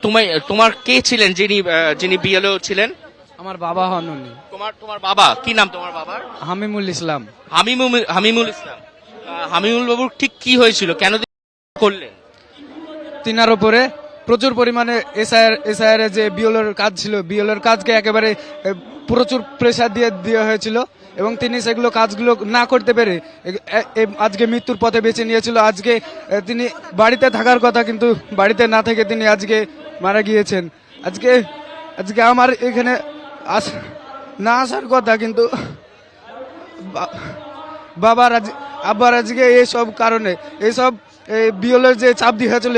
তোমার কে ছিলেন যিনি যিনি বিএলও ছিলেন? আমার বাবা হন উনি। তোমার বাবা কি নাম তোমার বাবার? হামিমুল ইসলাম। হামিমুল ইসলাম। হামিমুল বাবুর ঠিক কি হয়েছিল, কেন করলেন? তিনার উপরে প্রচুর পরিমাণে এসআইআর যে বিএলওর কাজ ছিল, বিএলওর কাজকে একেবারে প্রচুর প্রেসার দিয়ে দেওয়া হয়েছিল এবং তিনি সেগুলো কাজগুলো না করতে পেরে আজকে মৃত্যুর পথে বেছে নিয়েছিল। আজকে তিনি বাড়িতে থাকার কথা, কিন্তু বাড়িতে না থেকে তিনি আজকে মারা গিয়েছেন। আজকে আজকে আমার এখানে না আসার কথা, কিন্তু বাবার আব্বার আজকে এইসব কারণে এইসব বিএলওর যে চাপ দিয়ে হয়েছিল,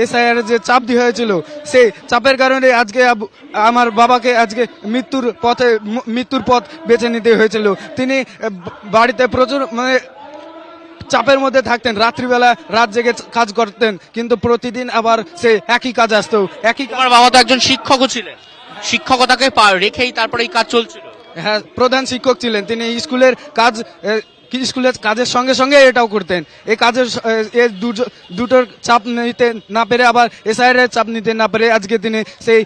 এসআইআর যে চাপ দিয়ে হয়েছিল, সেই চাপের কারণে আজকে আমার বাবাকে আজকে মৃত্যুর পথ বেছে নিতে হয়েছিল। তিনি বাড়িতে প্রচুর চাপের মধ্যে থাকতেন, রাত্রিবেলা রাত জেগে কাজ করতেন, কিন্তু প্রতিদিন আবার সে একই কাজ আসতো। আমার বাবা তো একজন শিক্ষকও ছিলেন, শিক্ষকতাকে রেখেই তারপরে এই কাজ চলছিল। হ্যাঁ, প্রধান শিক্ষক ছিলেন তিনি। স্কুলের কাজের সঙ্গে সঙ্গে এটাও করতেন। এই কাজের দুটোর চাপ নিতে না পেরে, আবার এসআইআর এর চাপ নিতে না পেরে আজকে তিনি সেই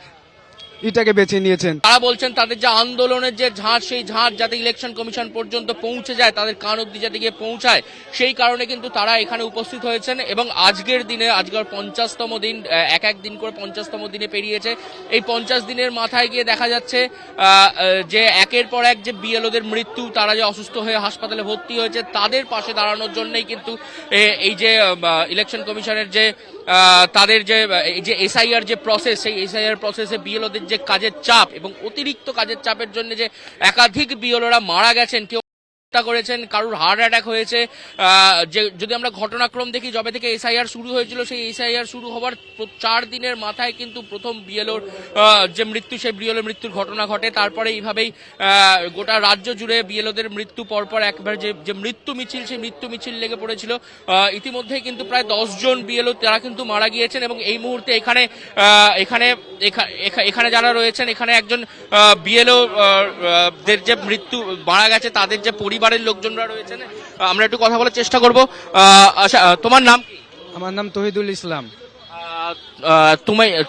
এটাকে বেছে নিয়েছেন। তারা বলছেন তাদের যে আন্দোলনের যে ঝাঁজ, সেই ঝাঁজ যাতে ইলেকশন কমিশন পর্যন্ত পৌঁছে যায়, তাদের কান অব্দি যাতে গিয়ে পৌঁছায়, সেই কারণে কিন্তু তারা এখানে উপস্থিত হয়েছেন। এবং আজকের দিনে, আজকের 50তম দিন, এক দিন করে 50তম দিনে পেরিয়েছে। এই 50 দিনের মাথায় গিয়ে দেখা যাচ্ছে যে একের পর এক যে বিএলওদের মৃত্যু, তারা যে অসুস্থ হয়ে হাসপাতালে ভর্তি হয়েছে, তাদের পাশে দাঁড়ানোর জন্যই কিন্তু এই যে ইলেকশন কমিশনের যে তাদের যে এসআইআর যে প্রসেস, সেই এসআইআর প্রসেসে বিএলওদের যে কাজের চাপ এবং অতিরিক্ত কাজের চাপের জন্য যে একাধিক বিএলওরা মারা গেছেন, কেউ হত্যা করেছেন, কারুর হার্ট অ্যাটাক হয়েছে। যে যদি আমরা ঘটনাক্রম দেখি, যবে থেকে এসআইআর শুরু হয়েছিল, সেই এসআইআর শুরু হওয়ার 4 দিনের মাথায় কিন্তু প্রথম বিএলওর যে মৃত্যু, সেই বিএলওর মৃত্যুর ঘটনা ঘটে। তারপরে এইভাবেই গোটা রাজ্য জুড়ে বিএলওদের মৃত্যু পরপর একবার যে মৃত্যু মিছিল, সেই মৃত্যু মিছিল লেগে পড়েছিল। ইতিমধ্যেই কিন্তু প্রায় 10 জন বিএলও তারা কিন্তু মারা গিয়েছেন। এবং এই মুহূর্তে এখানে যারা রয়েছেন, এখানে একজন বিএলও দের যে মৃত্যু মারা গেছে, তাদের যে পরিবারের লোকজনরা রয়েছেন, আমরা একটু কথা বলার চেষ্টা করব। আচ্ছা, তোমার নাম কি? আমার নাম তহিদুল ইসলাম।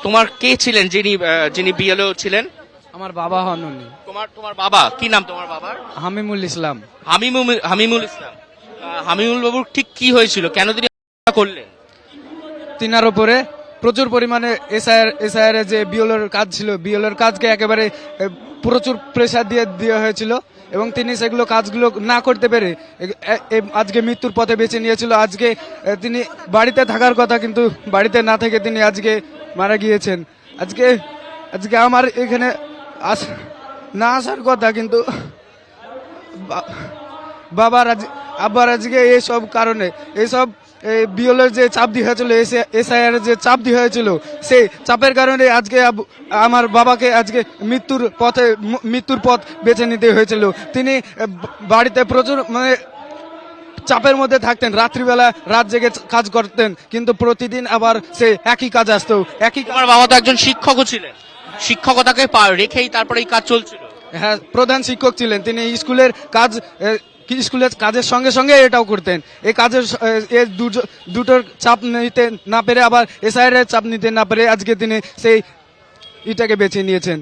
তোমার কে ছিলেন যিনি বিএলও ছিলেন? আমার বাবা হন উনি। তোমার বাবা কি নাম তোমার বাবার? হামিমুল ইসলাম। হামিমুল ইসলাম। হামিমুল বাবুর ঠিক কি হয়েছিল, কেন তিনি করলেন? তিনার উপরে প্রচুর পরিমাণে এসআইআর যে বিএলওর কাজ ছিল, বিএলওর কাজকে একেবারে প্রচুর প্রেসার দিয়ে দেওয়া হয়েছিল এবং তিনি সেগুলো কাজগুলো না করতে পেরে আজকে মৃত্যুর পথে বেছে নিয়েছিল। আজকে তিনি বাড়িতে থাকার কথা, কিন্তু বাড়িতে না থেকে তিনি আজকে মারা গিয়েছেন। আজকে আজকে আমার এখানে না আসার কথা, কিন্তু বাবার আব্বার আজকে এইসব কারণে এইসব বিএলওর যে চাপ দিয়ে হয়েছিল, এসআইআর যে চাপ দিয়ে হয়েছিল, সেই চাপের কারণে আজকে আমার বাবাকে আজকে মৃত্যুর পথ বেছে নিতে হয়েছিল। তিনি বাড়িতে প্রচুর চাপের মধ্যে থাকতেন, রাত্রিবেলা রাত জেগে কাজ করতেন, কিন্তু প্রতিদিন আবার সে একই কাজ আসতো। আমার বাবা তো একজন শিক্ষকও ছিলেন, শিক্ষকতাকে রেখেই তারপরে এই কাজ চলছিল। হ্যাঁ, প্রধান শিক্ষক ছিলেন তিনি। স্কুলের কাজের সঙ্গে সঙ্গে এটাও করতেন। এই কাজের দুটোর চাপ নিতে না পেরে, আবার এসআইআর এর চাপ নিতে না পেরে আজকে তিনি সেই এটাকে বেছে নিয়েছেন।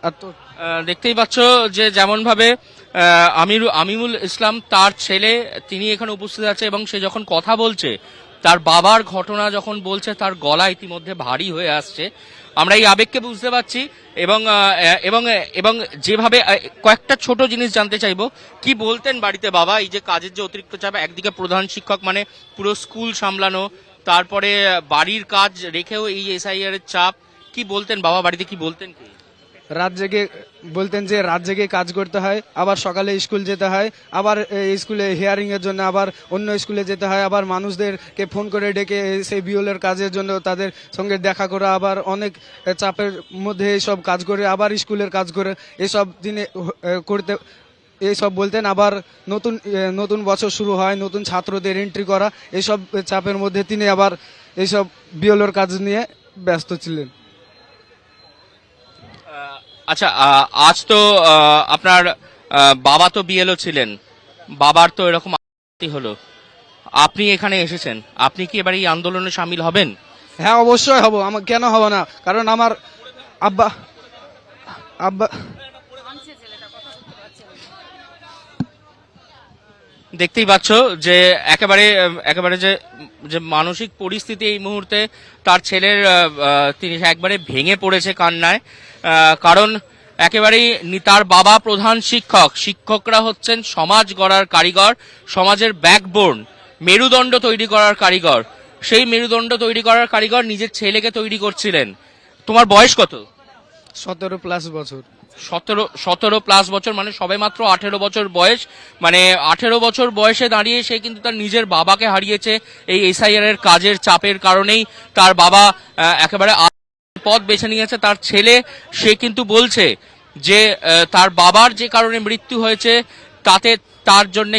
আর তো দেখতেই পাচ্ছ যে যেমন ভাবে আমিমুল ইসলাম, তার ছেলে, তিনি এখানে উপস্থিত আছে এবং সে যখন কথা বলছে, তার বাবার ঘটনা যখন বলছে, তার গলা ইতিমধ্যে ভারী হয়ে আসছে। আমরা এই আবেগকে বুঝতে পারছি। এবং এবং এবং যেভাবে কয়েকটা ছোট জিনিস জানতে চাইবো, কি বলতেন বাড়িতে বাবা, এই যে কাজের যে অতিরিক্ত চাপ, একদিকে প্রধান শিক্ষক, মানে পুরো স্কুল সামলানো, তারপরে বাড়ির কাজ রেখেও এই এসআইআর এর চাপ, কি বলতেন বাবা বাড়িতে, কি বলতেন? কি রাত জেগে বলতেন যে রাত জেগে কাজ করতে হয়, আবার সকালে স্কুল যেতে হয়, আবার স্কুলে হিয়ারিং এর জন্য আবার অন্য স্কুলে যেতে হয়, আবার মানুষদেরকে ফোন করে ডেকে সেই বিএলওর কাজের জন্য তাদের সঙ্গে দেখা করা, আবার অনেক চাপের মধ্যে এইসব কাজ করে, আবার স্কুলের কাজ করে এসব দিনে করতে এইসব বলতেন। আবার নতুন বছর শুরু হয়, নতুন ছাত্রদের এন্ট্রি করা, এইসব চাপের মধ্যে তিনি আবার এইসব বিএলওর কাজ নিয়ে ব্যস্ত ছিলেন। আচ্ছা, আজ তো আপনার বাবা তো বিএলও ছিলেন, বাবার তো এরকম হলো, আপনি এখানে এসেছেন, আপনি কি এবার এই আন্দোলনে সামিল হবেন? হ্যাঁ অবশ্যই হব, আমার কেন হব না, কারণ আমার আব্বা আব্বা দেখতেই পাচ্ছ যে একেবারে একেবারে যে যে মানসিক পরিস্থিতি এই মুহূর্তে তার ছেলের তিনি একবারে ভেঙে পড়েছে কান্নায়, কারণ একেবারেই তার বাবা প্রধান শিক্ষক, শিক্ষকরা হচ্ছেন সমাজ গড়ার কারিগর, সমাজের ব্যাকবোন, মেরুদণ্ড তৈরি করার কারিগর। সেই মেরুদণ্ড তৈরি করার কারিগর নিজের ছেলেকে তৈরি করছিলেন। তোমার বয়স কত? 17+ বছর। 17+ বছর, মানে সবে মাত্র 18 বছর বয়স। মানে 18 বছর বয়সে দাঁড়িয়ে সে কিন্তু তার নিজের বাবাকে হারিয়েছে এই এসআইআর এর কাজের চাপের কারণেই। তার বাবা একেবারে পথ বেছে নিয়েছে। তার ছেলে সে কিন্তু বলছে যে তার বাবার যে কারণে মৃত্যু হয়েছে তাতে তার জন্য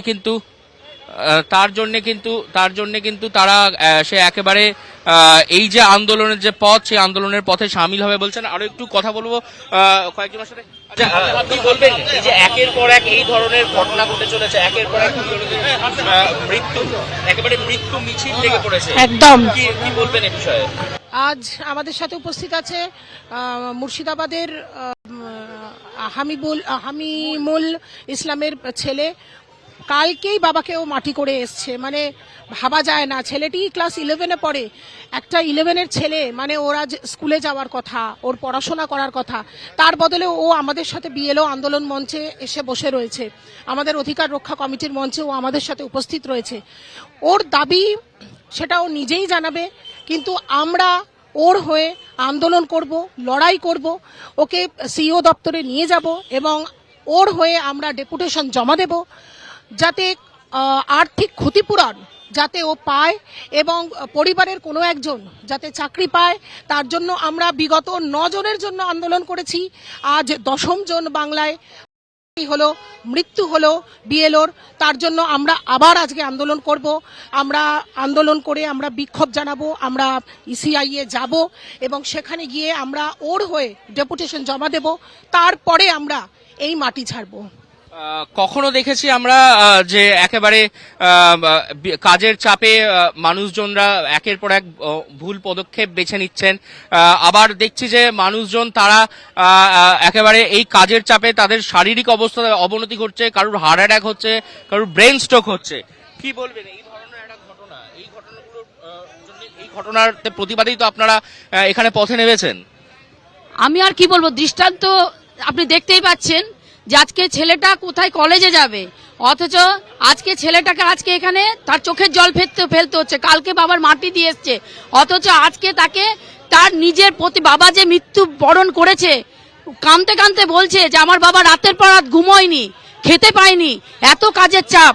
কিন্তু তারা সে একেবারে এই যে আন্দোলনের যে পথ, সেই আন্দোলনের পথে সামিল হবে বলছেন। আরো একটু কথা বলবো কয়েকজনের সাথে। আচ্ছা, আপনি বলবেন এই যে একের পর এক এই ধরনের ঘটনা ঘটে চলেছে, একের পর এক মৃত্যু, একেবারে মৃত্যু মিছিল লেগে পড়েছে, একদম কি বলবেন এই বিষয়ে? আজ আমাদের সাথে উপস্থিত আছে মুর্শিদাবাদের হামিমুল ইসলামের ছেলে। কালকেই বাবাকেও মাটি করে এসছে, মানে ভাবা যায় না। ছেলেটি ক্লাস 11-এ পড়ে, একটা 11-এর ছেলে, মানে ওরা স্কুলে যাওয়ার কথা, ওর পড়াশোনা করার কথা, তার বদলে ও আমাদের সাথে বিএলও আন্দোলন মঞ্চে এসে বসে রয়েছে। আমাদের অধিকার রক্ষা কমিটির মঞ্চে ও আমাদের সাথে উপস্থিত রয়েছে। ওর দাবি সেটা ও নিজেই জানাবে, কিন্তু আমরা ওর হয়ে আন্দোলন করব, লড়াই করব, ওকে সিইও দপ্তরে নিয়ে যাব এবং ওর হয়ে আমরা ডেপুটেশন জমা দেব, যাতে আর্থিক ক্ষতিপূরণ যাতে ও পায় এবং পরিবারের কোনো একজন যাতে চাকরি পায়। তার জন্য আমরা বিগত 9 জনের জন্য আন্দোলন করেছি, আজ 10ম জন বাংলায় হলো মৃত্যু হলো বিএলওর। তার জন্য আমরা আবার আজকে আন্দোলন করব। আমরা আন্দোলন করে আমরা বিক্ষোভ জানাবো, আমরা ইসিআই এ যাব এবং সেখানে গিয়ে আমরা ওর হয়ে ডেপুটেশন জমা দেব, তারপরে আমরা এই মাটি ছাড়বো। কখনো দেখেছি আমরা যে একেবারে কাজের চাপে মানুষজনরা একের পর এক ভুল পদক্ষেপ বেছে নিচ্ছেন, আবার দেখছি যে মানুষজন তারা একেবারে এই কাজের চাপে তাদের শারীরিক অবস্থার অবনতি ঘটছে, কারোর হার্ট অ্যাটাক হচ্ছে, কারোর ব্রেন স্ট্রোক হচ্ছে। কি বলবেন এই ধরনের একটা ঘটনা, এই ঘটনাগুলোর জন্য, এই ঘটনার প্রতিবাদেই তো আপনারা এখানে পথে নেমেছেন? আমি আর কি বলবো, দৃষ্টান্ত আপনি দেখতেই পাচ্ছেন যে আজকে ছেলেটা কোথায় কলেজে যাবে, অথচ আজকে ছেলেটাকে আজকে এখানে তার চোখের জল ফেলতে হচ্ছে। কালকে বাবার মাটি দিয়ে এসছে, অথচ আজকে তাকে তার নিজের প্রতি বাবা যে মৃত্যু বরণ করেছে, কাঁদতে কাঁদতে বলছে যে আমার বাবা রাতের পর রাত ঘুমোয়নি, খেতে পায়নি, এত কাজের চাপ।